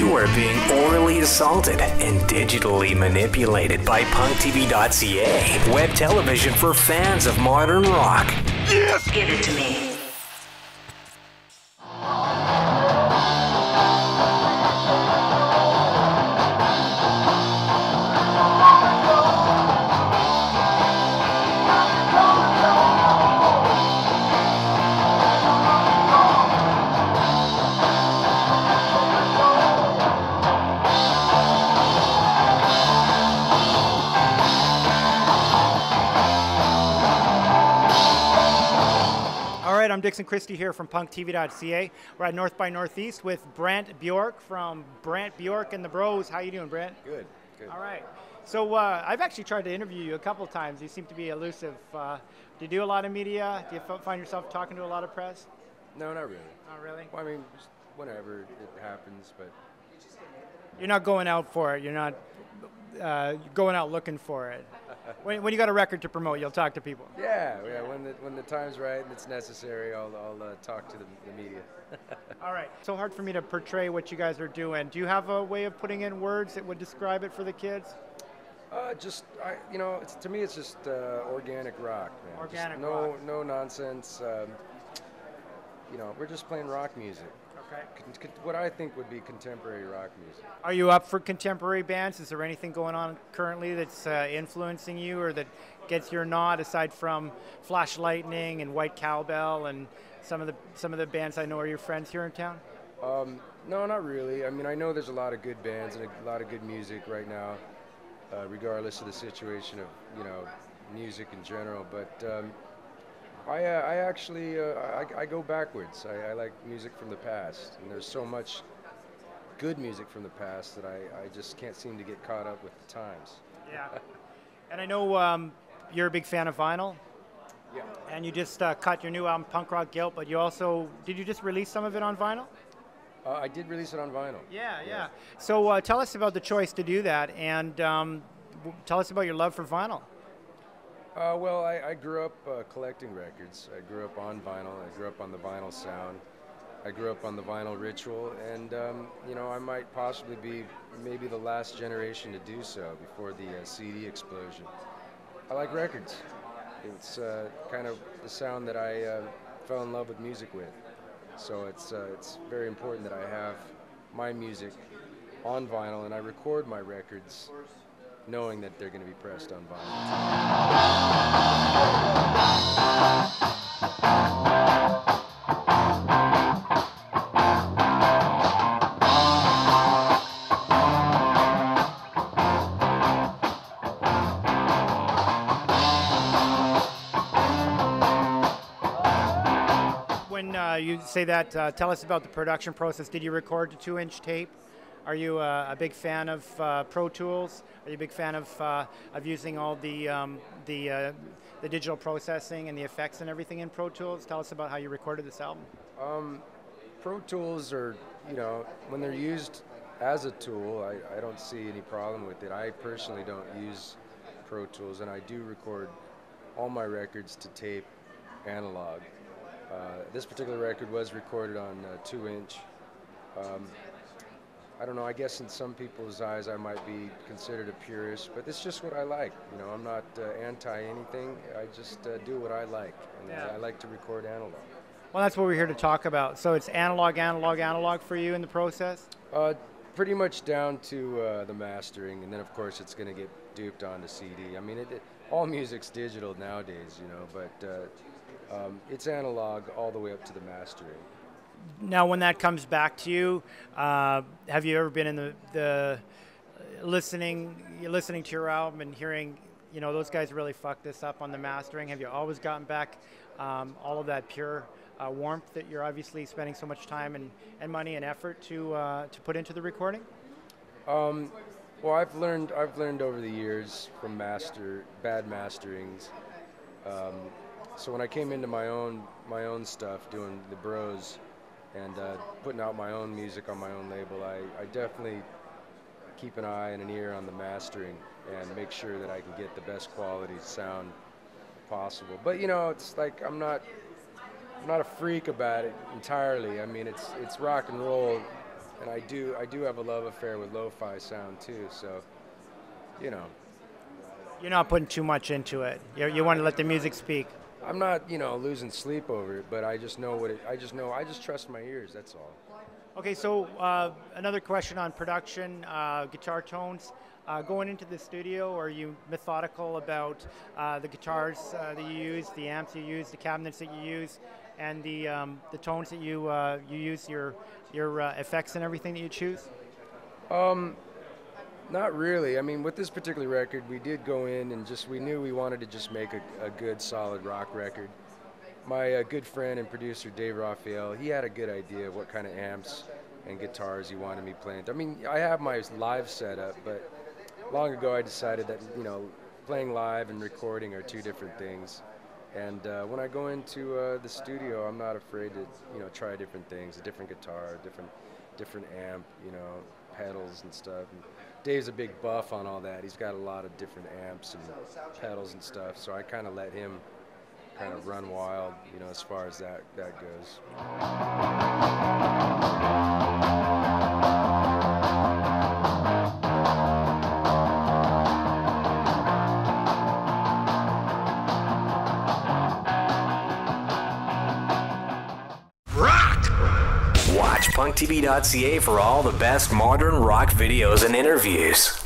You are being orally assaulted and digitally manipulated by PunkTV.ca, web television for fans of modern rock. Yes! Give it to me. I'm Dixon Christie here from PunkTV.ca. We're at North by Northeast with Brant Bjork from Brant Bjork and the Bros. How you doing, Brant? Good, good. All right. So I've actually tried to interview you a couple of times. You seem to be elusive. Do you do a lot of media? Do you find yourself talking to a lot of press? No, not really. Not really? Well, I mean, just whenever it happens, but... You're not going out for it. You're not going out looking for it. When you got a record to promote, you'll talk to people. Yeah. When the time's right and it's necessary, I'll talk to the media. All right. So hard for me to portray what you guys are doing. Do you have a way of putting in words that would describe it for the kids? To me, it's just organic rock, man. Organic rock. No nonsense. We're just playing rock music. Okay. What I think would be contemporary rock music. Are you up for contemporary bands? Is there anything going on currently that's influencing you or that gets your nod aside from Flash Lightning and White Cowbell and some of the bands I know are your friends here in town? No, not really. I mean, I know there's a lot of good bands and a lot of good music right now, regardless of the situation of music in general. But I actually go backwards. I like music from the past, and there's so much good music from the past that I just can't seem to get caught up with the times. Yeah, and I know you're a big fan of vinyl. Yeah. And you just cut your new album, Punk Rock Guilt, but did you just release some of it on vinyl? I did release it on vinyl. Yeah. So tell us about the choice to do that, and tell us about your love for vinyl. Well, I grew up collecting records. I grew up on vinyl. I grew up on the vinyl sound. I grew up on the vinyl ritual, and I might possibly be maybe the last generation to do so before the CD explosion. I like records. It's kind of the sound that I fell in love with music with. So it's very important that I have my music on vinyl, and I record my records knowing that they're going to be pressed on vinyl. When you say that, tell us about the production process. Did you record to 2-inch tape? Are you a big fan of Pro Tools? Are you a big fan of using all the digital processing and the effects and everything in Pro Tools? Tell us about how you recorded this album. Pro Tools are, when they're used as a tool, I don't see any problem with it. I personally don't use Pro Tools, and I do record all my records to tape analog. This particular record was recorded on 2-inch. I don't know, I guess in some people's eyes I might be considered a purist, but it's just what I like. I'm not anti-anything. I just do what I like, and I like to record analog. Well, that's what we're here to talk about. So it's analog for you in the process? Pretty much down to the mastering, and then of course it's going to get duped onto CD. I mean, all music's digital nowadays, but it's analog all the way up to the mastering. Now, when that comes back to you, have you ever been in the listening to your album and hearing, those guys really fucked this up on the mastering? Have you always gotten back all of that pure warmth that you're obviously spending so much time and money and effort to put into the recording? Well, I've learned over the years from bad masterings. So when I came into my own stuff, doing the Bros, and putting out my own music on my own label, I definitely keep an eye and an ear on the mastering and make sure that I can get the best quality sound possible. But it's like I'm not a freak about it entirely. I mean, it's rock and roll, and I do have a love affair with lo-fi sound too. So, you know, You're not putting too much into it. You want to let the music speak. I'm not, you know, losing sleep over it, but I just know what it. I just trust my ears. That's all. Okay, so another question on production, guitar tones. Going into the studio, are you methodical about the guitars that you use, the amps you use, the cabinets that you use, and the tones that you use, your effects and everything that you choose? Not really. I mean, with this particular record, we did go in and we knew we wanted to just make a good, solid rock record. My good friend and producer, Dave Raphael, he had a good idea of what kind of amps and guitars he wanted me playing. I mean, I have my live setup, but long ago I decided that, you know, playing live and recording are two different things. And when I go into the studio, I'm not afraid to, you know, try different things, a different guitar, different amp, you know, pedals and stuff. And Dave's a big buff on all that. He's got a lot of different amps and pedals and stuff, so I kind of let him kind of run wild, you know, as far as that goes. Watch PunkTV.ca for all the best modern rock videos and interviews.